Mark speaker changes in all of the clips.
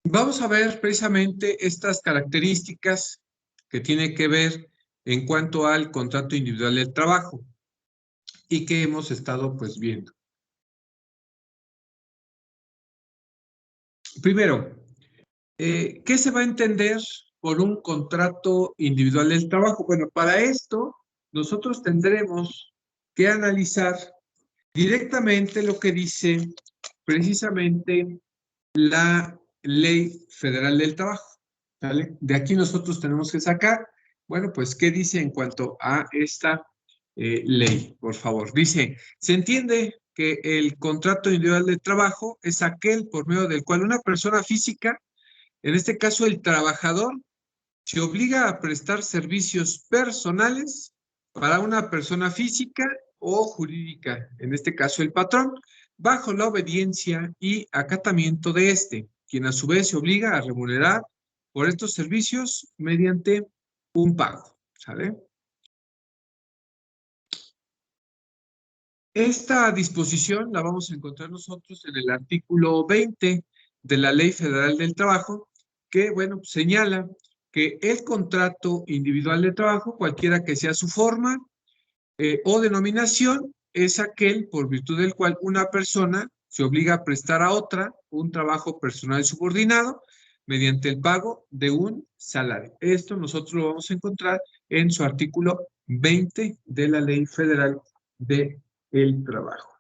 Speaker 1: Vamos a ver precisamente estas características que tienen que ver en cuanto al contrato individual del trabajo y que hemos estado pues viendo. Primero, ¿qué se va a entender por un contrato individual del trabajo? Bueno, para esto nosotros tendremos que analizar directamente lo que dice precisamente la Ley Federal del Trabajo, ¿vale? De aquí nosotros tenemos que sacar, bueno, pues, ¿qué dice en cuanto a esta ley? Por favor, dice, se entiende que el contrato individual de trabajo es aquel por medio del cual una persona física, en este caso el trabajador, se obliga a prestar servicios personales para una persona física o jurídica, en este caso el patrón, bajo la obediencia y acatamiento de éste, quien a su vez se obliga a remunerar por estos servicios mediante un pago, ¿sale? Esta disposición la vamos a encontrar nosotros en el artículo 20 de la Ley Federal del Trabajo, que, bueno, señala que el contrato individual de trabajo, cualquiera que sea su forma o denominación, es aquel por virtud del cual una persona se obliga a prestar a otra un trabajo personal subordinado mediante el pago de un salario. Esto nosotros lo vamos a encontrar en su artículo 20 de la Ley Federal del Trabajo.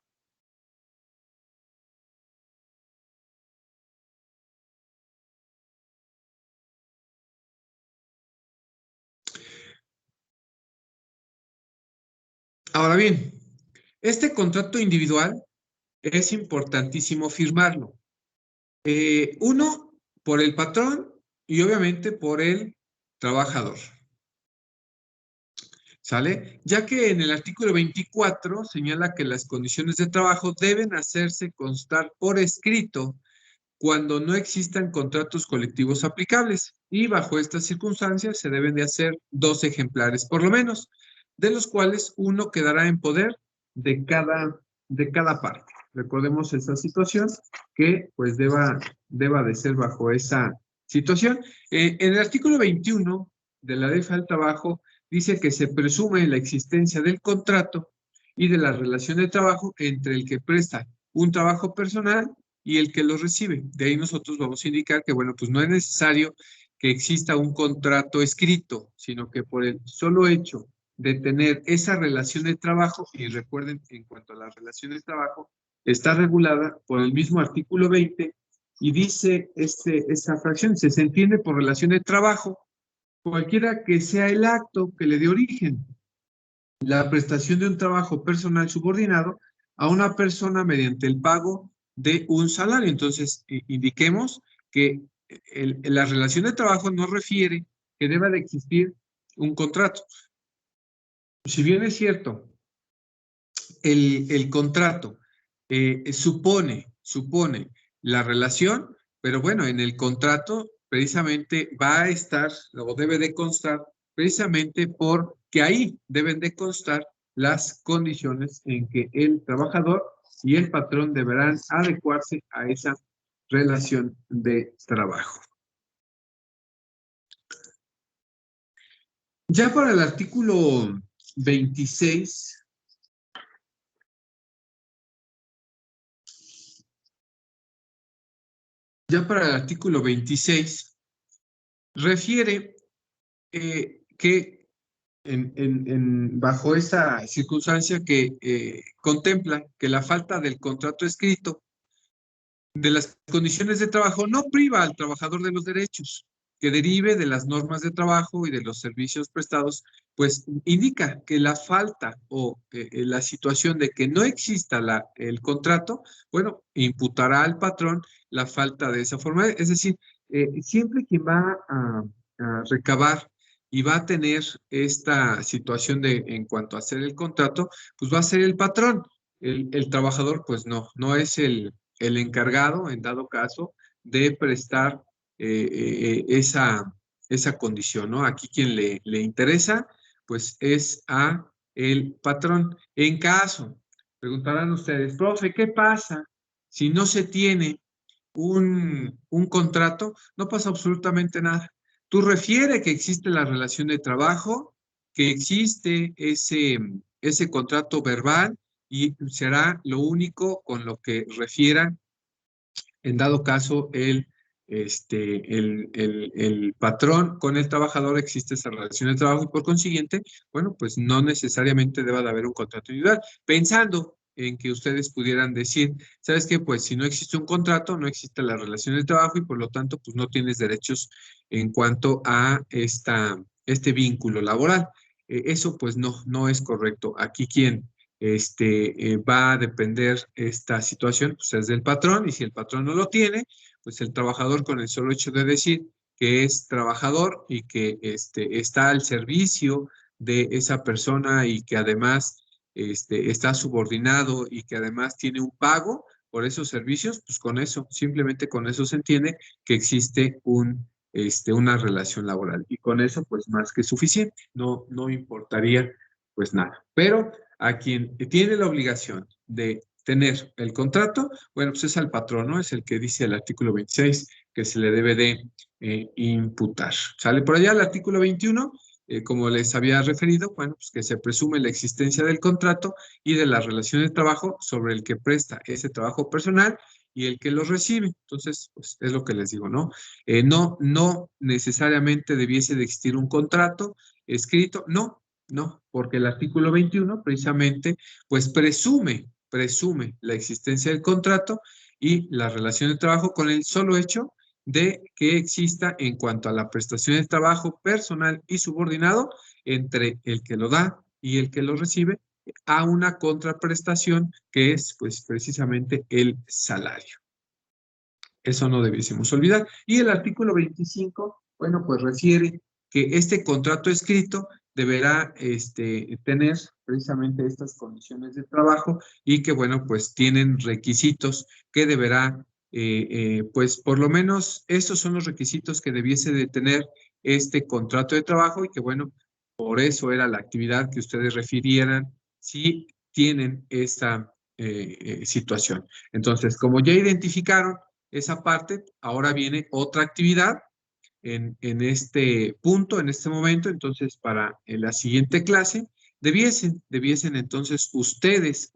Speaker 1: Ahora bien, este contrato individual es importantísimo firmarlo. Uno, por el patrón y obviamente por el trabajador. ¿Sale? Ya que en el artículo 24 señala que las condiciones de trabajo deben hacerse constar por escrito cuando no existan contratos colectivos aplicables y bajo estas circunstancias se deben de hacer 2 ejemplares por lo menos, de los cuales uno quedará en poder de cada parte. Recordemos esa situación que pues deba de ser bajo esa situación. En el artículo 21 de la Ley Federal del Trabajo dice que se presume la existencia del contrato y de la relación de trabajo entre el que presta un trabajo personal y el que lo recibe. De ahí nosotros vamos a indicar que, bueno, pues no es necesario que exista un contrato escrito, sino que por el solo hecho de tener esa relación de trabajo, y recuerden, en cuanto a la relación de trabajo, está regulada por el mismo artículo 20 y dice esa fracción, se entiende por relación de trabajo cualquiera que sea el acto que le dé origen, la prestación de un trabajo personal subordinado a una persona mediante el pago de un salario. Entonces, indiquemos que la relación de trabajo no refiere que deba de existir un contrato. Si bien es cierto, el contrato supone la relación, pero bueno, en el contrato precisamente va a estar o debe de constar precisamente porque ahí deben de constar las condiciones en que el trabajador y el patrón deberán adecuarse a esa relación de trabajo. Ya para el artículo 26, refiere que bajo esa circunstancia que contempla que la falta del contrato escrito de las condiciones de trabajo no priva al trabajador de los derechos que derive de las normas de trabajo y de los servicios prestados, pues indica que la falta o la situación de que no exista el contrato, bueno, imputará al patrón la falta de esa forma. Es decir, siempre quien va a recabar y va a tener esta situación de en cuanto a hacer el contrato, pues va a ser el patrón. El trabajador, pues no es el encargado, en dado caso, de prestar esa condición, ¿no? Aquí quien le interesa, pues es a el patrón. En caso, preguntarán ustedes, profe, ¿qué pasa si no se tiene un contrato, no pasa absolutamente nada. Tú refiere que existe la relación de trabajo, que existe ese contrato verbal y será lo único con lo que refieran en dado caso, el patrón con el trabajador existe esa relación de trabajo y por consiguiente, bueno, pues no necesariamente deba de haber un contrato individual. Pensando en que ustedes pudieran decir, ¿sabes qué? Pues si no existe un contrato, no existe la relación de trabajo y por lo tanto, pues no tienes derechos en cuanto a este vínculo laboral. Eso pues no es correcto. Aquí quien va a depender esta situación, pues es del patrón, y si el patrón no lo tiene, pues el trabajador con el solo hecho de decir que es trabajador y que está al servicio de esa persona y que además está subordinado y que además tiene un pago por esos servicios, pues con eso, simplemente con eso se entiende que existe una relación laboral. Y con eso, pues más que suficiente, no importaría pues nada. Pero a quien tiene la obligación de tener el contrato, bueno, pues es al patrón, ¿no? Es el que dice el artículo 26 que se le debe de imputar. Sale por allá el artículo 21, como les había referido, bueno, pues que se presume la existencia del contrato y de la relación de trabajo sobre el que presta ese trabajo personal y el que lo recibe. Entonces, pues es lo que les digo, ¿no? No necesariamente debiese de existir un contrato escrito, no, porque el artículo 21 precisamente pues presume la existencia del contrato y la relación de trabajo con el solo hecho de que exista en cuanto a la prestación de trabajo personal y subordinado entre el que lo da y el que lo recibe a una contraprestación que es pues precisamente el salario. Eso no debiésemos olvidar. Y el artículo 25, bueno, pues refiere que este contrato escrito deberá tener precisamente estas condiciones de trabajo y que, bueno, pues tienen requisitos que deberá, pues por lo menos estos son los requisitos que debiese de tener este contrato de trabajo y que, bueno, por eso era la actividad que ustedes refirieran si tienen esta situación. Entonces, como ya identificaron, esa parte, ahora viene otra actividad en este punto, en este momento, entonces para la siguiente clase, debiesen entonces ustedes,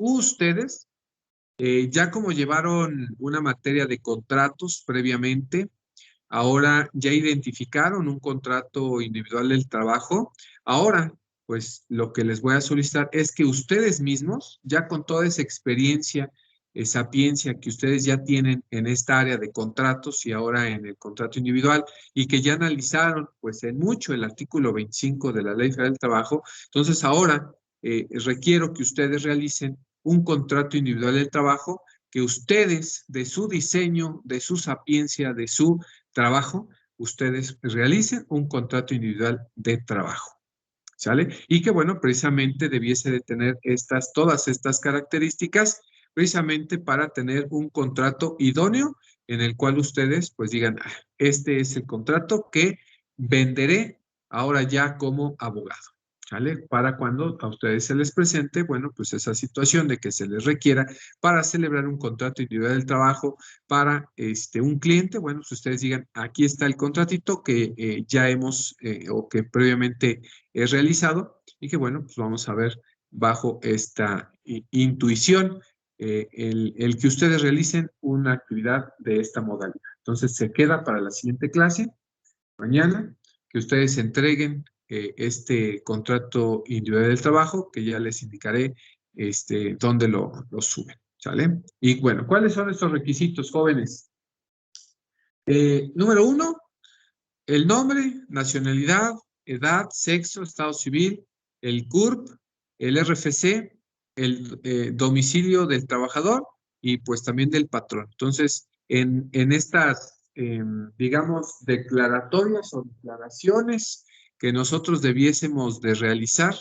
Speaker 1: ya como llevaron una materia de contratos previamente, ahora ya identificaron un contrato individual del trabajo, ahora pues lo que les voy a solicitar es que ustedes mismos, ya con toda esa experiencia, esa sapiencia que ustedes ya tienen en esta área de contratos y ahora en el contrato individual y que ya analizaron pues en mucho el artículo 25 de la Ley Federal del Trabajo, entonces ahora requiero que ustedes realicen un contrato individual del trabajo que ustedes de su diseño, de su sapiencia, de su trabajo, ustedes realicen un contrato individual de trabajo. ¿Sale? Y que, bueno, precisamente debiese de tener todas estas características, precisamente para tener un contrato idóneo en el cual ustedes, pues digan, este es el contrato que venderé ahora ya como abogado. ¿Sale? Para cuando a ustedes se les presente, bueno, pues esa situación de que se les requiera para celebrar un contrato individual del trabajo para un cliente, bueno, pues ustedes digan, aquí está el contratito que ya hemos o que previamente es realizado y que, bueno, pues vamos a ver bajo esta intuición el que ustedes realicen una actividad de esta modalidad. Entonces, se queda para la siguiente clase, mañana, que ustedes entreguen este contrato individual del trabajo, que ya les indicaré dónde lo suben, ¿sale? Y bueno, ¿cuáles son estos requisitos, jóvenes? Número 1, el nombre, nacionalidad, edad, sexo, estado civil, el CURP, el RFC, el domicilio del trabajador y pues también del patrón. Entonces, en estas, digamos, declaratorias o declaraciones que nosotros debiésemos de realizar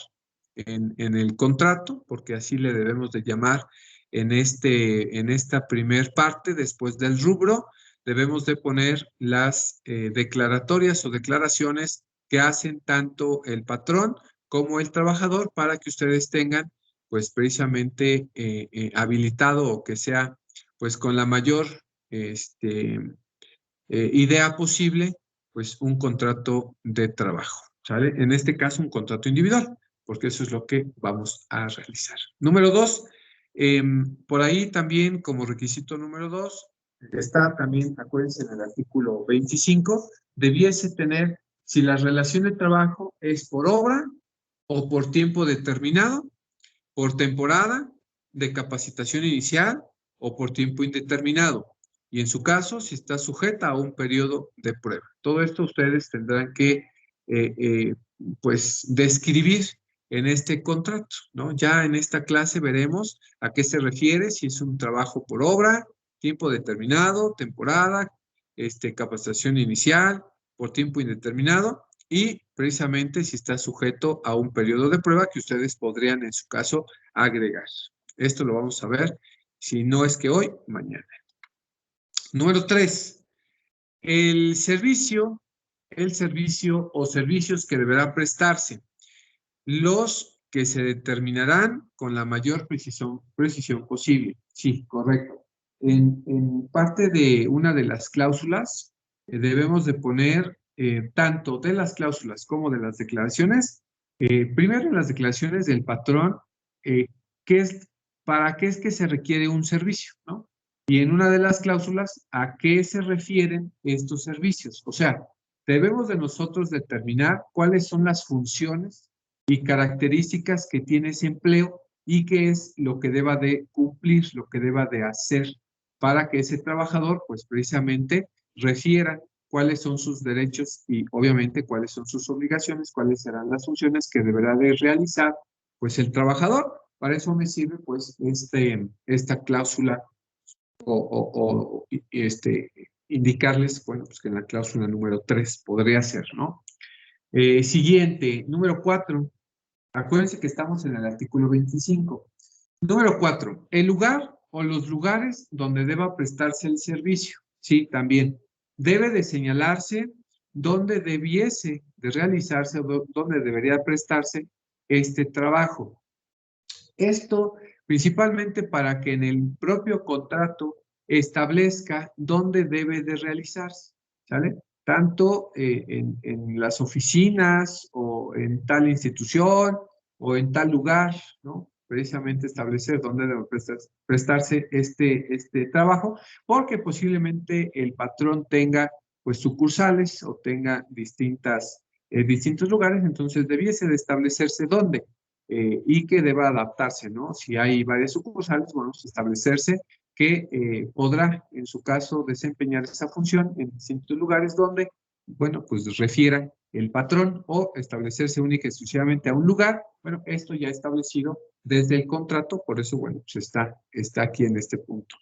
Speaker 1: en el contrato, porque así le debemos de llamar en esta primer parte, después del rubro, debemos de poner las declaratorias o declaraciones que hacen tanto el patrón como el trabajador para que ustedes tengan pues precisamente habilitado o que sea pues con la mayor idea posible, pues un contrato de trabajo, ¿sale? En este caso, un contrato individual, porque eso es lo que vamos a realizar. Número 2, por ahí también como requisito número 2, está también, acuérdense, en el artículo 25, debiese tener, si la relación de trabajo es por obra o por tiempo determinado, por temporada de capacitación inicial o por tiempo indeterminado. Y en su caso, si está sujeta a un periodo de prueba. Todo esto ustedes tendrán que, pues, describir en este contrato, ¿no? Ya en esta clase veremos a qué se refiere, si es un trabajo por obra, tiempo determinado, temporada, capacitación inicial, por tiempo indeterminado, y precisamente si está sujeto a un periodo de prueba que ustedes podrían, en su caso, agregar. Esto lo vamos a ver, si no es que hoy, mañana. Número 3, el servicio o servicios que deberá prestarse, los que se determinarán con la mayor precisión posible. Sí, correcto. En parte de una de las cláusulas, debemos de poner tanto de las cláusulas como de las declaraciones, primero en las declaraciones del patrón, eh, ¿qué es, para qué es que se requiere un servicio, ¿no? Y en una de las cláusulas, ¿a qué se refieren estos servicios? O sea, debemos de nosotros determinar cuáles son las funciones y características que tiene ese empleo y qué es lo que deba de cumplir, lo que deba de hacer para que ese trabajador, pues precisamente, refiera cuáles son sus derechos y obviamente cuáles son sus obligaciones, cuáles serán las funciones que deberá de realizar, pues el trabajador. Para eso me sirve, pues, esta cláusula o indicarles, bueno, pues que en la cláusula número 3 podría ser, ¿no? Siguiente, número 4. Acuérdense que estamos en el artículo 25. Número 4, el lugar o los lugares donde deba prestarse el servicio. Sí, también debe de señalarse dónde debiese de realizarse o dónde debería prestarse este trabajo. Esto principalmente para que en el propio contrato establezca dónde debe de realizarse, ¿sale? Tanto en las oficinas o en tal institución o en tal lugar, ¿no? Precisamente establecer dónde debe prestarse este trabajo, porque posiblemente el patrón tenga pues sucursales o tenga distintos lugares, entonces debiese de establecerse dónde y que deba adaptarse, ¿no? Si hay varias sucursales, bueno, pues establecerse que podrá, en su caso, desempeñar esa función en distintos lugares donde, bueno, pues refiera el patrón o establecerse única y exclusivamente a un lugar. Bueno, esto ya establecido desde el contrato, por eso, bueno, pues está aquí en este punto,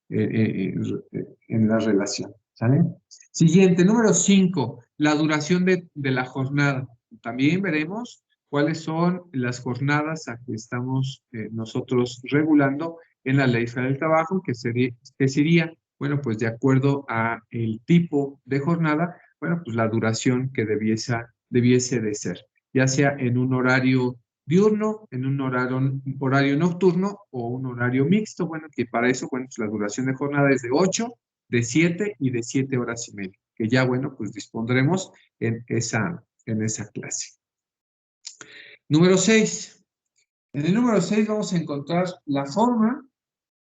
Speaker 1: en la relación, ¿sale? Siguiente, número 5, la duración de la jornada. También veremos cuáles son las jornadas a que estamos nosotros regulando en la Ley Federal del Trabajo, que sería, bueno, pues de acuerdo a el tipo de jornada, bueno, pues la duración que debiese de ser, ya sea en un horario diurno, en un horario nocturno o un horario mixto, bueno, que para eso, bueno, pues la duración de jornada es de 8, de 7 y de 7 horas y media, que ya, bueno, pues dispondremos en esa clase. Número 6. En el número 6 vamos a encontrar la forma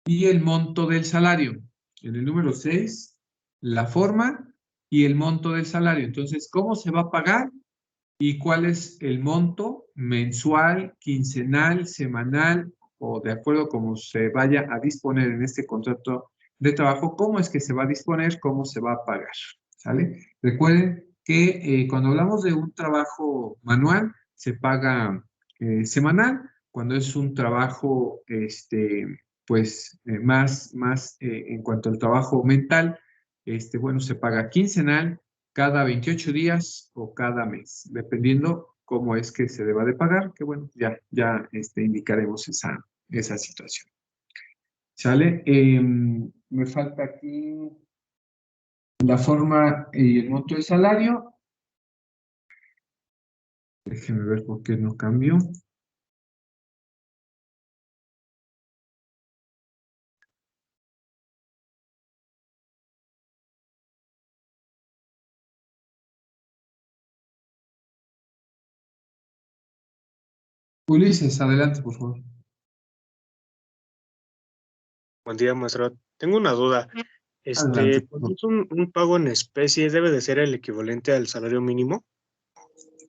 Speaker 1: y el monto del salario. En el número 6, la forma y el monto del salario. Entonces, ¿cómo se va a pagar y cuál es el monto mensual, quincenal, semanal o de acuerdo como se vaya a disponer en este contrato de trabajo? ¿Cómo es que se va a disponer? ¿Cómo se va a pagar? ¿Sale? Recuerden que cuando hablamos de un trabajo manual, se paga semanal. Cuando es un trabajo, pues, más en cuanto al trabajo mental, bueno, se paga quincenal, cada 28 días o cada mes, dependiendo cómo es que se deba de pagar, que bueno, ya indicaremos esa situación. ¿Sale? Me falta aquí la forma y el monto de salario. Déjenme ver por qué no cambió. Ulises, adelante, por favor.
Speaker 2: Buen día, maestro. Tengo una duda.
Speaker 1: Adelante, por
Speaker 2: Cuando
Speaker 1: favor.
Speaker 2: es un pago en especie, ¿debe de ser el equivalente al salario mínimo?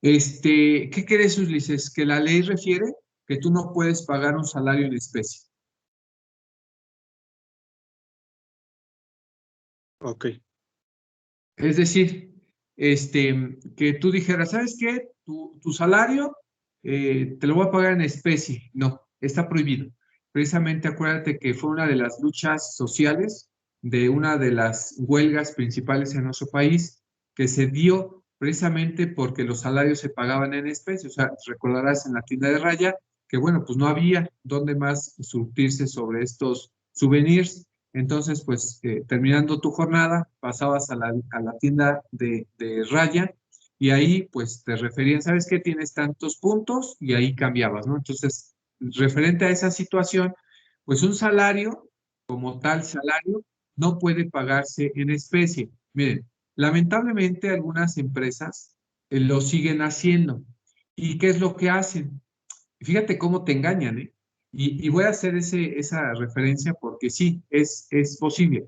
Speaker 1: ¿Qué crees, Ulises? Que la ley refiere que tú no puedes pagar un salario en especie.
Speaker 2: Ok,
Speaker 1: Es decir, que tú dijeras, ¿sabes qué? Tu salario te lo voy a pagar en especie. No, está prohibido. Precisamente acuérdate que fue una de las luchas sociales de una de las huelgas principales en nuestro país que se dio precisamente porque los salarios se pagaban en especie. O sea, recordarás en la tienda de raya que, bueno, pues no había dónde más surtirse sobre estos souvenirs. Entonces, pues terminando tu jornada, pasabas a la tienda de raya y ahí pues te referían, ¿sabes qué? Tienes tantos puntos y ahí cambiabas, ¿no? Entonces, referente a esa situación, pues un salario, como tal salario, no puede pagarse en especie. Miren, lamentablemente algunas empresas lo siguen haciendo. ¿Y qué es lo que hacen? Fíjate cómo te engañan, ¿eh? Y voy a hacer esa referencia porque sí, es posible.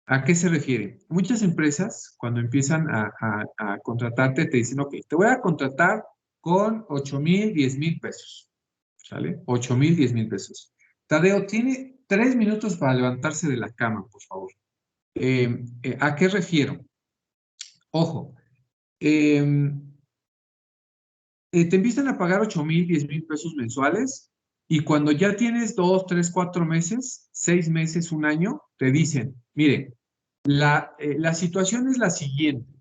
Speaker 1: ¿A qué se refiere? Muchas empresas, cuando empiezan a contratarte, te dicen, ok, te voy a contratar con 8,000, 10,000 pesos, ¿sale? 8,000, 10,000 pesos. Tadeo, tiene 3 minutos para levantarse de la cama, por favor. ¿A qué refiero? Ojo, eh, te empiezan a pagar 8,000, 10,000 pesos mensuales y cuando ya tienes 2, 3, 4 meses, 6 meses, un año, te dicen, mire, la situación es la siguiente,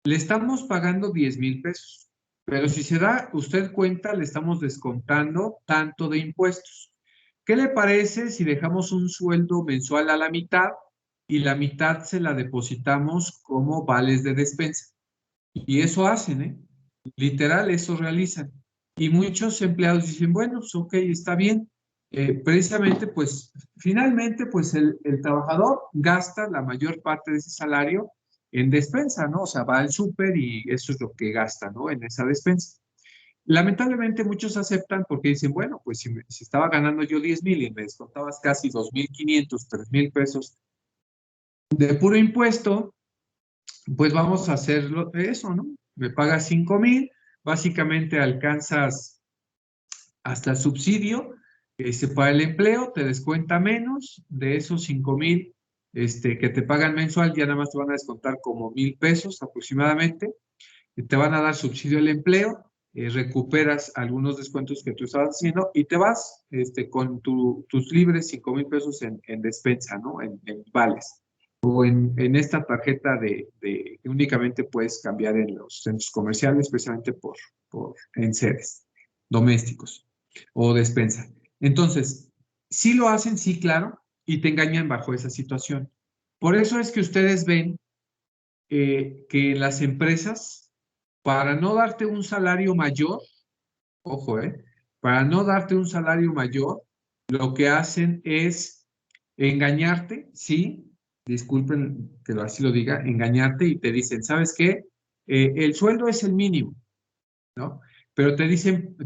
Speaker 1: le estamos pagando 10,000 pesos, pero si se da usted cuenta, le estamos descontando tanto de impuestos. ¿Qué le parece si dejamos un sueldo mensual a la mitad y la mitad se la depositamos como vales de despensa? Y eso hacen, ¿eh? Literal, eso realizan. Y muchos empleados dicen, bueno, pues ok, está bien. Precisamente, pues, finalmente, pues el trabajador gasta la mayor parte de ese salario en despensa, ¿no? O sea, va al súper y eso es lo que gasta, ¿no? En esa despensa. Lamentablemente muchos aceptan porque dicen, bueno, pues si estaba ganando yo 10,000 y me descontabas casi 2,500, 3,000 pesos de puro impuesto, pues vamos a hacerlo eso, ¿no? Me pagas 5,000, básicamente alcanzas hasta el subsidio para el empleo, te descuenta menos de esos 5,000 que te pagan mensual, ya nada más te van a descontar como 1,000 pesos aproximadamente, y te van a dar subsidio al empleo, recuperas algunos descuentos que tú estabas haciendo y te vas con tus libres 5,000 pesos en despensa, ¿no? En vales o en esta tarjeta que únicamente puedes cambiar en los centros comerciales, especialmente por enseres domésticos o despensa. Entonces, sí lo hacen, sí, claro, y te engañan bajo esa situación. Por eso es que ustedes ven que las empresas, para no darte un salario mayor, ojo, para no darte un salario mayor, lo que hacen es engañarte, sí, disculpen que así lo diga, engañarte y te dicen, ¿sabes qué? El sueldo es el mínimo, ¿no? Pero te dicen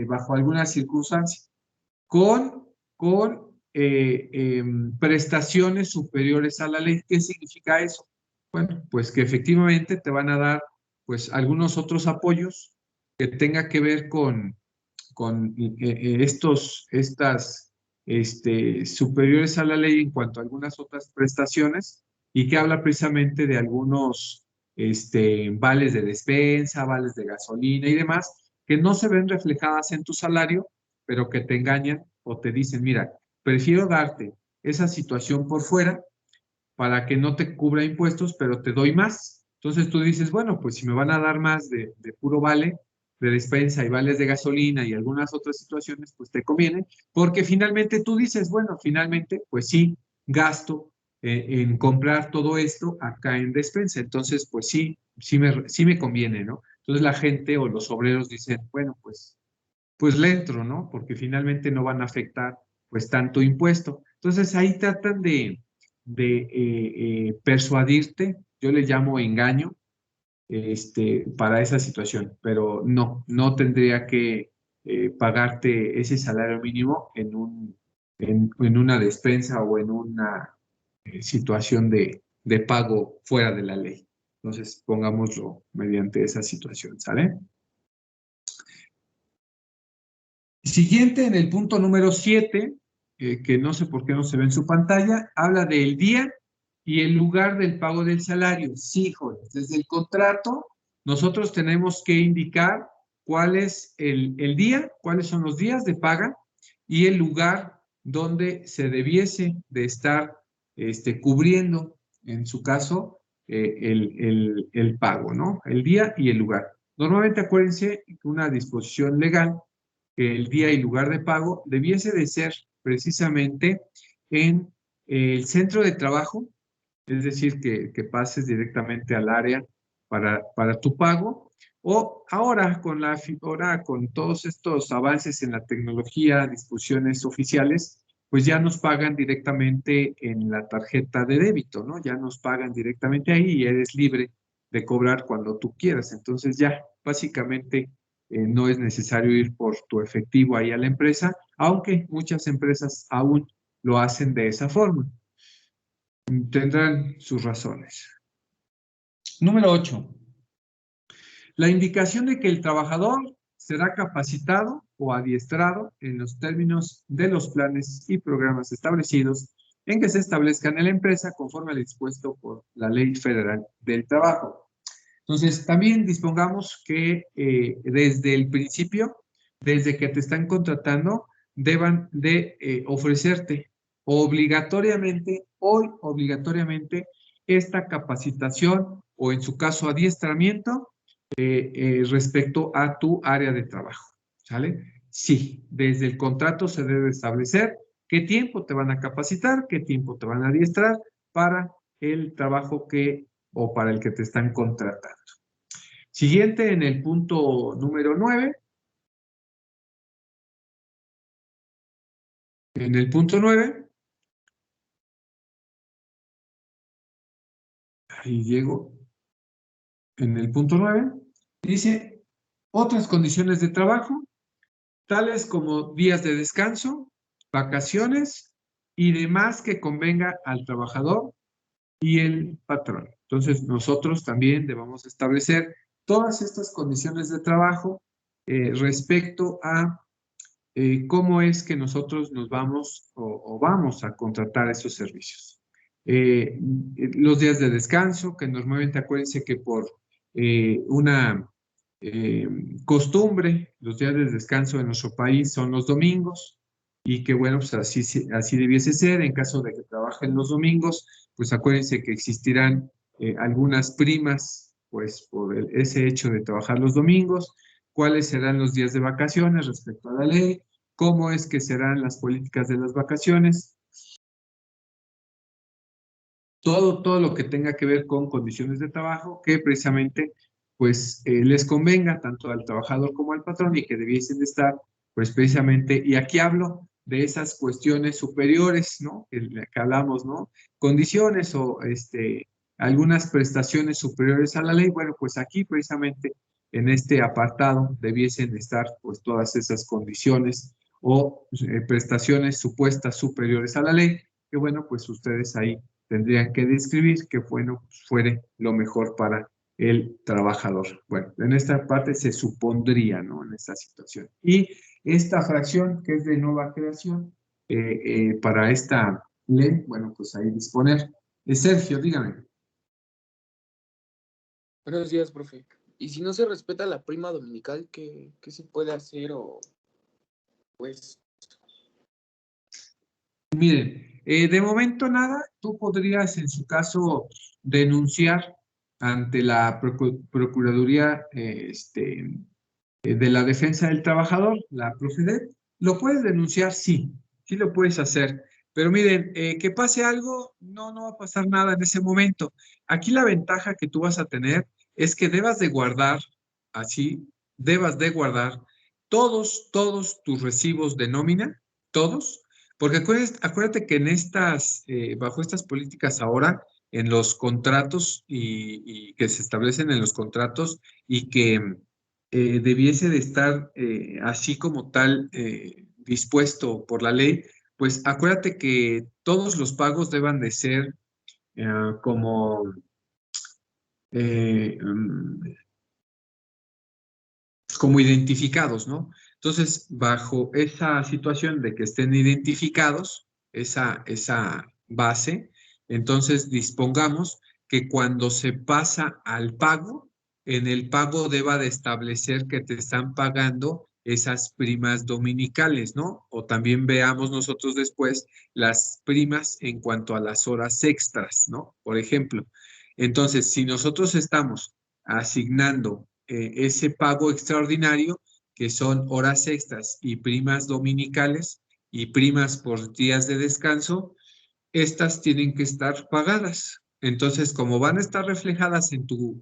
Speaker 1: bajo algunas circunstancias, con prestaciones superiores a la ley. ¿Qué significa eso? Bueno, pues que efectivamente te van a dar pues algunos otros apoyos que tenga que ver con estas superiores a la ley en cuanto a algunas otras prestaciones y que habla precisamente de algunos vales de despensa, vales de gasolina y demás, que no se ven reflejadas en tu salario, pero que te engañan o te dicen, mira, prefiero darte esa situación por fuera para que no te cubra impuestos, pero te doy más. Entonces tú dices, bueno, pues si me van a dar más de puro vale, de despensa y vales de gasolina y algunas otras situaciones, pues te conviene, porque finalmente tú dices, bueno, finalmente, pues sí, gasto en comprar todo esto acá en despensa. Entonces, pues sí, sí me conviene, ¿no? Entonces la gente o los obreros dicen, bueno, pues le entro, ¿no? Porque finalmente no van a afectar pues tanto impuesto. Entonces ahí tratan de persuadirte, yo le llamo engaño, para esa situación, pero no tendría pagarte ese salario mínimo en una despensa o en una situación de pago fuera de la ley. Entonces, pongámoslo mediante esa situación, ¿sale? Siguiente, en el punto número 7, que no sé por qué no se ve en su pantalla, habla del día y el lugar del pago del salario. Sí, jóvenes, desde el contrato nosotros tenemos que indicar cuál es el día, cuáles son los días de paga y el lugar donde se debiese de estar cubriendo, en su caso, el pago, ¿no? El día y el lugar. Normalmente acuérdense que una disposición legal que el día y lugar de pago debiese de ser precisamente en el centro de trabajo, es decir, que pases directamente al área para tu pago, o ahora con todos estos avances en la tecnología, disposiciones oficiales, pues ya nos pagan directamente en la tarjeta de débito, ¿no? Ya nos pagan directamente ahí y eres libre de cobrar cuando tú quieras. Entonces ya, básicamente, no es necesario ir por tu efectivo ahí a la empresa, aunque muchas empresas aún lo hacen de esa forma. Tendrán sus razones. Número 8. La indicación de que el trabajador será capacitado o adiestrado en los términos de los planes y programas establecidos en que se establezcan en la empresa conforme al dispuesto por la Ley Federal del Trabajo. Entonces, también dispongamos que desde el principio, desde que te están contratando, deban de ofrecerte obligatoriamente, esta capacitación o en su caso adiestramiento respecto a tu área de trabajo, ¿sale? Sí, desde el contrato se debe establecer qué tiempo te van a capacitar, qué tiempo te van a adiestrar para el trabajo o para el que te están contratando. Siguiente, en el punto número 9. En el punto 9, ahí llego, en el punto 9, dice otras condiciones de trabajo, tales como días de descanso, vacaciones y demás que convenga al trabajador y el patrón. Entonces, nosotros también debemos establecer todas estas condiciones de trabajo respecto a cómo es que nosotros nos vamos o vamos a contratar esos servicios. Los días de descanso, que normalmente acuérdense que por una eh, costumbre, los días de descanso en nuestro país son los domingos y que bueno, pues así debiese ser. En caso de que trabajen los domingos, pues acuérdense que existirán algunas primas, pues por ese hecho de trabajar los domingos, cuáles serán los días de vacaciones respecto a la ley, cómo es que serán las políticas de las vacaciones, todo lo que tenga que ver con condiciones de trabajo que precisamente pues les convenga tanto al trabajador como al patrón y que debiesen de estar pues precisamente, y aquí hablo de esas cuestiones superiores, ¿no? Que hablamos, ¿no? Condiciones o algunas prestaciones superiores a la ley, bueno, pues aquí precisamente en este apartado debiesen estar pues todas esas condiciones o prestaciones supuestas superiores a la ley, que bueno, pues ustedes ahí tendrían que describir que bueno, fuere lo mejor para el trabajador. Bueno, en esta parte se supondría, ¿no? En esta situación. Y esta fracción que es de nueva creación para esta ley, bueno, pues ahí disponer. Sergio, dígame.
Speaker 3: Buenos días, profe. Y si no se respeta la prima dominical, ¿qué se puede hacer o pues?
Speaker 1: Miren, de momento nada, tú podrías en su caso denunciar ante la Procuraduría de la Defensa del Trabajador, la Profedet. ¿Lo puedes denunciar? Sí, sí lo puedes hacer. Pero miren, que pase algo, no va a pasar nada en ese momento. Aquí la ventaja que tú vas a tener es que debas de guardar, debas de guardar todos tus recibos de nómina, todos, porque acuérdate que bajo estas políticas ahora, en los contratos y que se establecen en los contratos y que debiese de estar así como tal dispuesto por la ley, pues acuérdate que todos los pagos deban de ser como eh, mm, como identificados, ¿no? Entonces, bajo esa situación de que estén identificados, esa base, entonces dispongamos que cuando se pasa al pago, en el pago deba de establecer que te están pagando esas primas dominicales, ¿no? O también veamos nosotros después las primas en cuanto a las horas extras, ¿no? Por ejemplo, entonces, si nosotros estamos asignando ese pago extraordinario, que son horas extras y primas dominicales y primas por días de descanso, estas tienen que estar pagadas. Entonces, como van a estar reflejadas en tu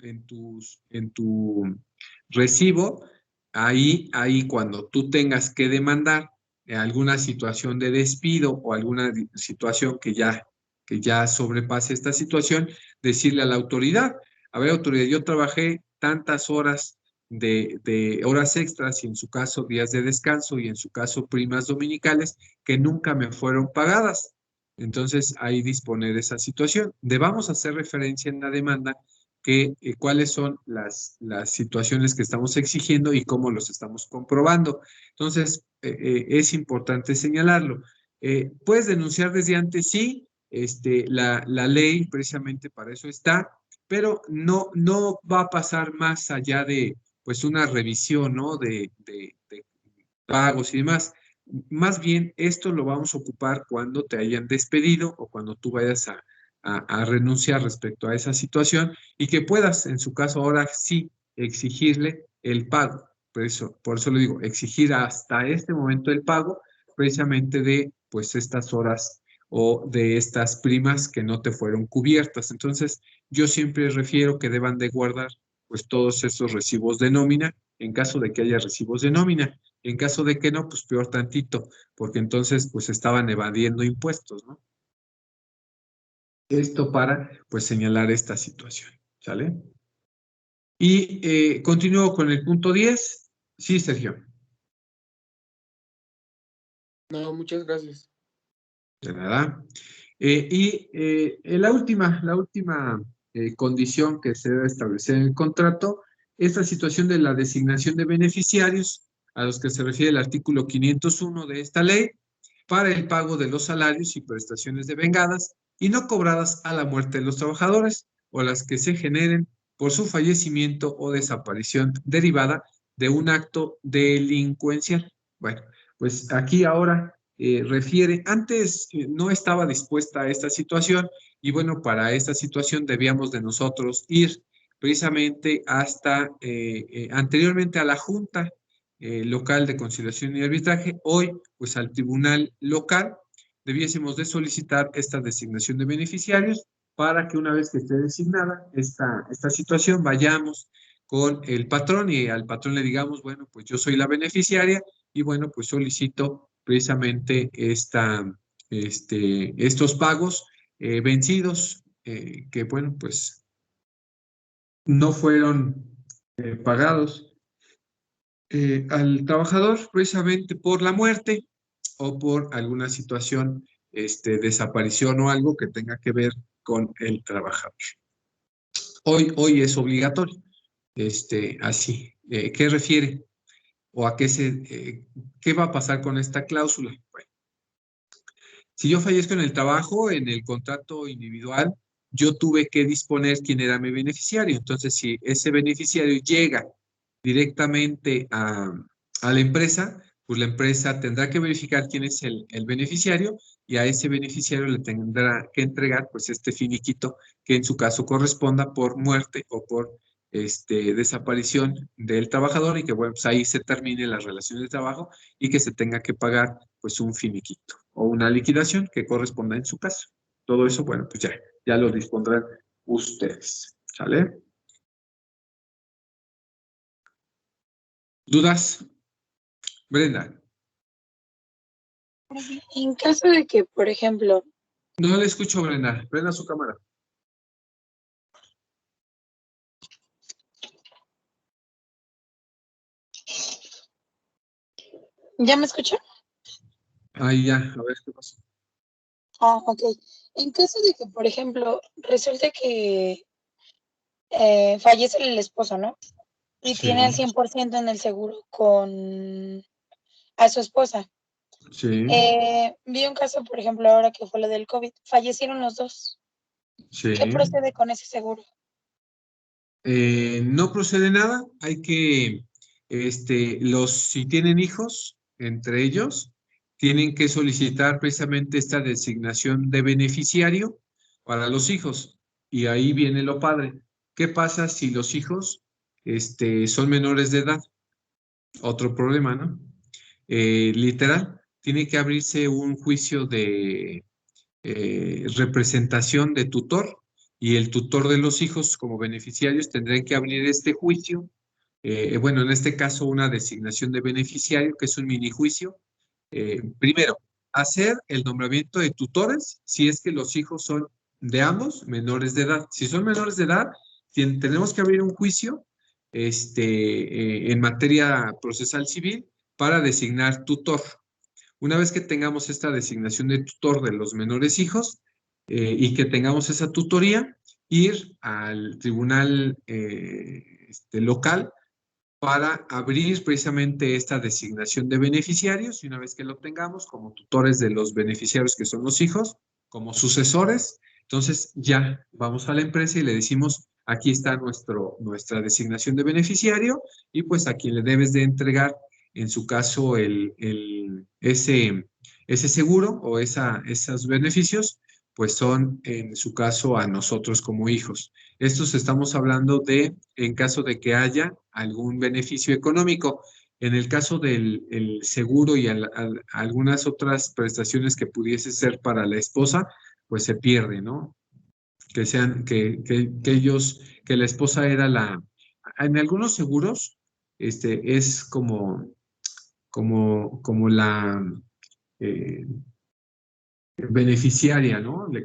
Speaker 1: recibo, ahí cuando tú tengas que demandar alguna situación de despido o alguna situación que ya sobrepase esta situación, decirle a la autoridad, a ver, autoridad, yo trabajé tantas horas de horas extras y en su caso días de descanso y en su caso primas dominicales que nunca me fueron pagadas. Entonces, ahí disponer esa situación. Debamos hacer referencia en la demanda que cuáles son las situaciones que estamos exigiendo y cómo los estamos comprobando. Entonces, es importante señalarlo. ¿Puedes denunciar desde antes? Sí, la ley precisamente para eso está, pero no va a pasar más allá de pues una revisión, ¿no? De pagos y demás. Más bien, esto lo vamos a ocupar cuando te hayan despedido o cuando tú vayas a renunciar respecto a esa situación y que puedas, en su caso, ahora sí exigirle el pago. Por eso le digo, exigir hasta este momento el pago precisamente de pues estas horas o de estas primas que no te fueron cubiertas. Entonces, yo siempre refiero que deban de guardar pues todos esos recibos de nómina en caso de que haya recibos de nómina. En caso de que no, pues peor tantito, porque entonces pues estaban evadiendo impuestos, ¿no? Esto para pues señalar esta situación, ¿sale? Y continúo con el punto 10. Sí, Sergio.
Speaker 3: No, muchas gracias.
Speaker 1: De nada. La última condición que se debe establecer en el contrato es la situación de la designación de beneficiarios a los que se refiere el artículo 501 de esta ley para el pago de los salarios y prestaciones devengadas y no cobradas a la muerte de los trabajadores o las que se generen por su fallecimiento o desaparición derivada de un acto delincuencial. Bueno, pues aquí ahora refiere, antes no estaba dispuesta a esta situación y bueno, para esta situación debíamos de nosotros ir precisamente hasta anteriormente a la Junta Local de Conciliación y Arbitraje, hoy pues al Tribunal Local, debiésemos de solicitar esta designación de beneficiarios para que una vez que esté designada esta situación, vayamos con el patrón y al patrón le digamos, bueno, pues yo soy la beneficiaria y bueno, pues solicito precisamente estos pagos vencidos que bueno, pues no fueron pagados al trabajador precisamente por la muerte o por alguna situación, desaparición o algo que tenga que ver con el trabajador. Hoy es obligatorio, así. ¿Qué refiere? ¿O a qué va a pasar con esta cláusula? Bueno, si yo fallezco en el trabajo, en el contrato individual, yo tuve que disponer quién era mi beneficiario. Entonces, si ese beneficiario llega directamente a la empresa, pues la empresa tendrá que verificar quién es el beneficiario y a ese beneficiario le tendrá que entregar pues este finiquito que en su caso corresponda por muerte o por desaparición del trabajador y que bueno, pues ahí se termine la relación de trabajo y que se tenga que pagar pues un finiquito o una liquidación que corresponda en su caso. Todo eso, bueno, pues ya lo dispondrán ustedes. ¿Sale? ¿Dudas? Brenda,
Speaker 4: En caso de que, por ejemplo,
Speaker 1: no le escucho, Brenda. Brenda su cámara.
Speaker 4: ¿Ya me escuchan?
Speaker 1: Ahí ya, a ver qué pasó.
Speaker 4: Ah, ok. En caso de que, por ejemplo, resulte que fallece el esposo, ¿no? Y tiene el
Speaker 1: Sí,
Speaker 4: 100% en el seguro con a su esposa.
Speaker 1: sí,
Speaker 4: Vi un caso, por ejemplo, ahora que fue lo del COVID, fallecieron los dos. ¿Qué
Speaker 1: sí.
Speaker 4: procede con ese seguro?
Speaker 1: No procede nada, hay que, si tienen hijos, entre ellos, tienen que solicitar precisamente esta designación de beneficiario para los hijos. Y ahí viene lo padre. ¿Qué pasa si los hijos, son menores de edad? Otro problema, ¿no? Literal, tiene que abrirse un juicio de representación de tutor y el tutor de los hijos como beneficiarios tendrán que abrir este juicio, bueno, en este caso una designación de beneficiario, que es un mini juicio. Primero, hacer el nombramiento de tutores si es que los hijos son de ambos menores de edad. Si son menores de edad, tenemos que abrir un juicio en materia procesal civil para designar tutor. Una vez que tengamos esta designación de tutor de los menores hijos y que tengamos esa tutoría, ir al tribunal local para abrir precisamente esta designación de beneficiarios y una vez que lo tengamos como tutores de los beneficiarios que son los hijos, como sucesores, entonces ya vamos a la empresa y le decimos, aquí está nuestra designación de beneficiario y pues a quien le debes de entregar, en su caso, ese seguro o esos beneficios, pues son en su caso a nosotros como hijos. Estos estamos hablando de en caso de que haya algún beneficio económico. En el caso del seguro y algunas otras prestaciones que pudiese ser para la esposa, pues se pierde, ¿no? Que sean, que la esposa era en algunos seguros, es como la eh, beneficiaria, ¿no? Le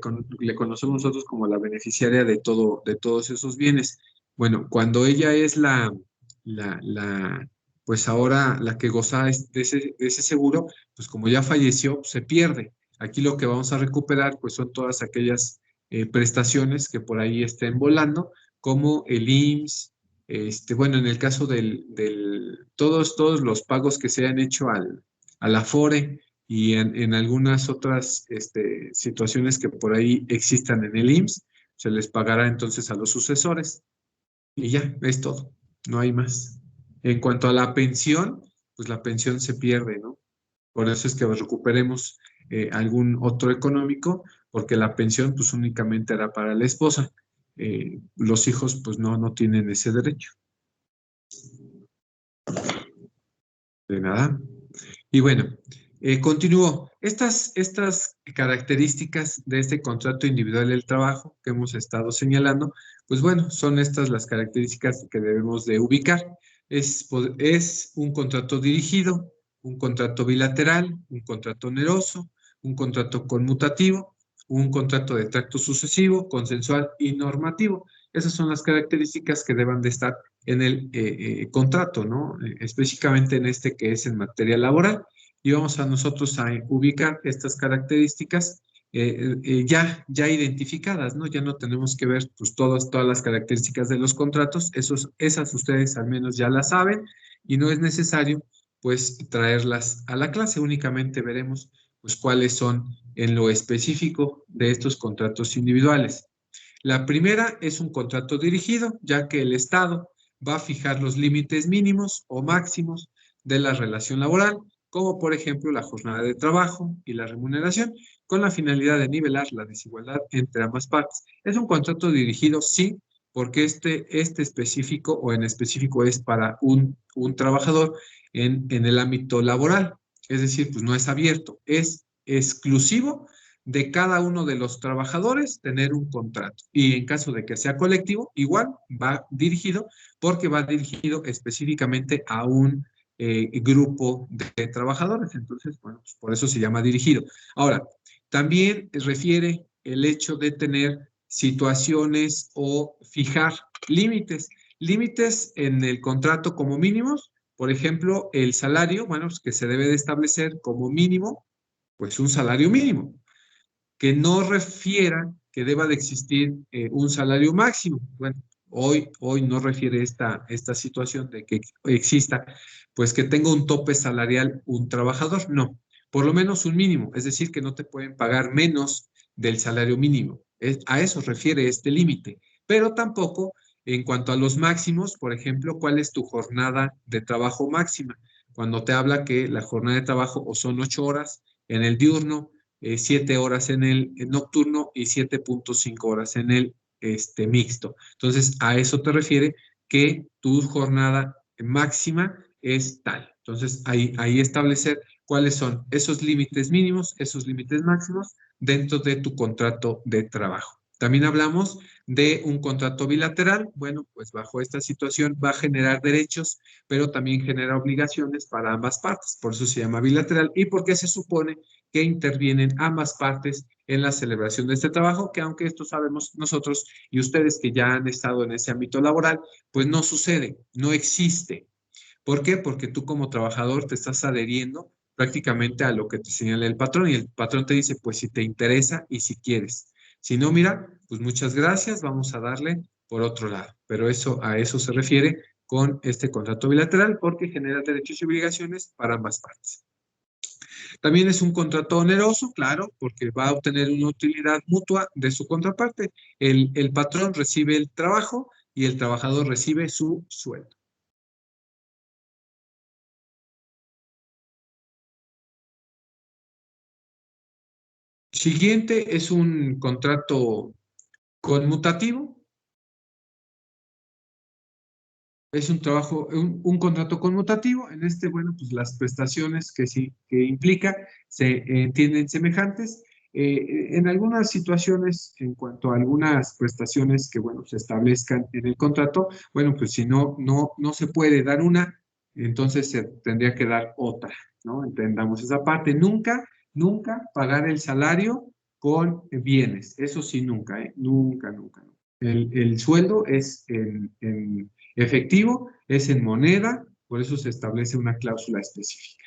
Speaker 1: conocemos nosotros como la beneficiaria de todos esos bienes. Bueno, cuando ella es pues ahora la que goza de ese seguro, pues como ya falleció, pues se pierde. Aquí lo que vamos a recuperar, pues son todas aquellas prestaciones que por ahí estén volando, como el IMSS, bueno, en el caso todos los pagos que se han hecho al Afore, y en algunas otras situaciones que por ahí existan en el IMSS, se les pagará entonces a los sucesores. Y ya, es todo, no hay más. En cuanto a la pensión, pues la pensión se pierde, ¿no? Por eso es que recuperemos algún otro económico, porque la pensión pues únicamente era para la esposa. Los hijos pues no tienen ese derecho. De nada. Y bueno, continúo. Estas características de este contrato individual del trabajo que hemos estado señalando, pues bueno, son estas las características que debemos de ubicar. Es un contrato dirigido, un contrato bilateral, un contrato oneroso, un contrato conmutativo, un contrato de tracto sucesivo, consensual y normativo. Esas son las características que deben de estar en el contrato, ¿no? Específicamente en este que es en materia laboral. Y vamos a nosotros a ubicar estas características ya identificadas, ¿no? Ya no tenemos que ver pues todas las características de los contratos, esas ustedes al menos ya las saben y no es necesario pues traerlas a la clase, únicamente veremos pues cuáles son en lo específico de estos contratos individuales. La primera es un contrato dirigido, ya que el Estado va a fijar los límites mínimos o máximos de la relación laboral, como por ejemplo la jornada de trabajo y la remuneración, con la finalidad de nivelar la desigualdad entre ambas partes. Es un contrato dirigido, sí, porque este específico o en específico es para un trabajador en el ámbito laboral. Es decir, pues no es abierto, es exclusivo de cada uno de los trabajadores tener un contrato. Y en caso de que sea colectivo, igual va dirigido porque va dirigido específicamente a un grupo de trabajadores. Entonces, bueno, pues por eso se llama dirigido. Ahora, también refiere el hecho de tener situaciones o fijar límites. Límites en el contrato como mínimos, Por ejemplo, el salario, bueno, pues que se debe de establecer como mínimo, pues un salario mínimo, que no refiera que deba de existir un salario máximo. Bueno, hoy no refiere esta situación de que exista, pues que tenga un tope salarial un trabajador, no, por lo menos un mínimo, es decir, que no te pueden pagar menos del salario mínimo. A eso refiere este límite, pero tampoco en cuanto a los máximos, por ejemplo, ¿cuál es tu jornada de trabajo máxima? Cuando te habla que la jornada de trabajo o son 8 horas en el diurno, 7 horas en el nocturno y 7.5 horas en el mixto. Entonces, a eso te refiere que tu jornada máxima es tal. Entonces, ahí establecer cuáles son esos límites mínimos, esos límites máximos dentro de tu contrato de trabajo. También hablamos de un contrato bilateral. Bueno, pues bajo esta situación va a generar derechos, pero también genera obligaciones para ambas partes. Por eso se llama bilateral y porque se supone que intervienen ambas partes en la celebración de este trabajo, que aunque esto sabemos nosotros y ustedes que ya han estado en ese ámbito laboral, pues no sucede, no existe. ¿Por qué? Porque tú como trabajador te estás adheriendo prácticamente a lo que te señala el patrón y el patrón te dice, pues si te interesa y si quieres. Si no, mira, pues muchas gracias, vamos a darle por otro lado. Pero a eso se refiere con este contrato bilateral porque genera derechos y obligaciones para ambas partes. También es un contrato oneroso, claro, porque va a obtener una utilidad mutua de su contraparte. El patrón recibe el trabajo y el trabajador recibe su sueldo. Siguiente es un contrato conmutativo. Es un contrato conmutativo. En este, bueno, pues las prestaciones que implica se entienden semejantes. En algunas situaciones, en cuanto a algunas prestaciones que, bueno, se establezcan en el contrato, bueno, pues si no se puede dar una, entonces se tendría que dar otra, ¿no? Entendamos esa parte. Nunca pagar el salario con bienes. Eso sí, nunca, ¿eh? Nunca, nunca. El sueldo es en efectivo, es en moneda, por eso se establece una cláusula específica.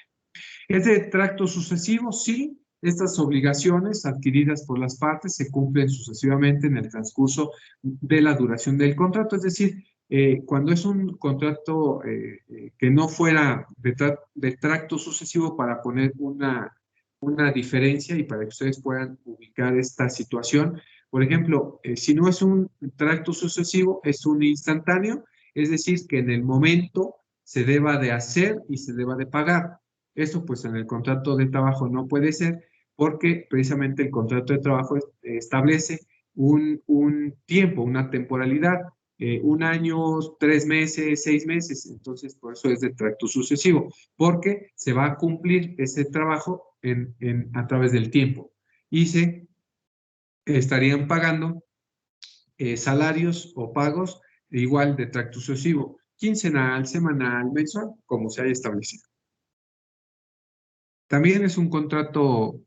Speaker 1: ¿Es de tracto sucesivo? Sí. Estas obligaciones adquiridas por las partes se cumplen sucesivamente en el transcurso de la duración del contrato, es decir, cuando es un contrato que no fuera de tracto sucesivo, para poner una diferencia y para que ustedes puedan ubicar esta situación. Por ejemplo, si no es un tracto sucesivo, es un instantáneo, es decir, que en el momento se deba de hacer y se deba de pagar. Eso pues en el contrato de trabajo no puede ser porque precisamente el contrato de trabajo establece un tiempo, una temporalidad, 1 año, 3 meses, 6 meses. Entonces, por eso es de tracto sucesivo, porque se va a cumplir ese trabajo a través del tiempo y se estarían pagando salarios o pagos igual de tracto sucesivo, quincenal, semanal, mensual, como se haya establecido. También es un contrato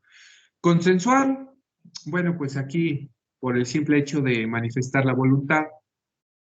Speaker 1: consensual. Bueno, pues aquí, por el simple hecho de manifestar la voluntad,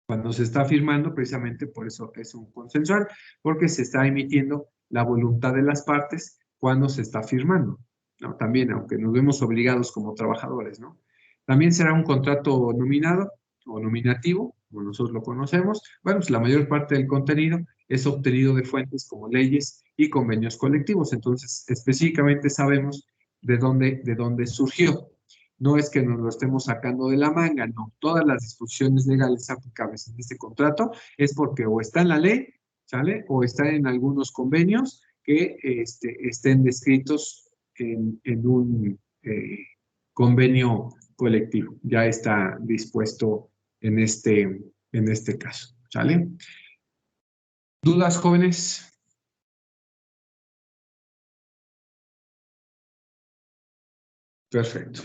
Speaker 1: cuando se está firmando, precisamente por eso es un consensual, porque se está emitiendo la voluntad de las partes cuando se está firmando, ¿no? También, aunque nos vemos obligados como trabajadores, ¿no? También será un contrato nominado o nominativo, como nosotros lo conocemos. Bueno, pues la mayor parte del contenido es obtenido de fuentes como leyes y convenios colectivos. Entonces, específicamente sabemos de dónde surgió. No es que nos lo estemos sacando de la manga, no. Todas las disposiciones legales aplicables en este contrato es porque o está en la ley, ¿sale? O está en algunos convenios que estén descritos en un convenio colectivo. Ya está dispuesto en este caso, ¿sale? ¿Dudas, jóvenes? Perfecto.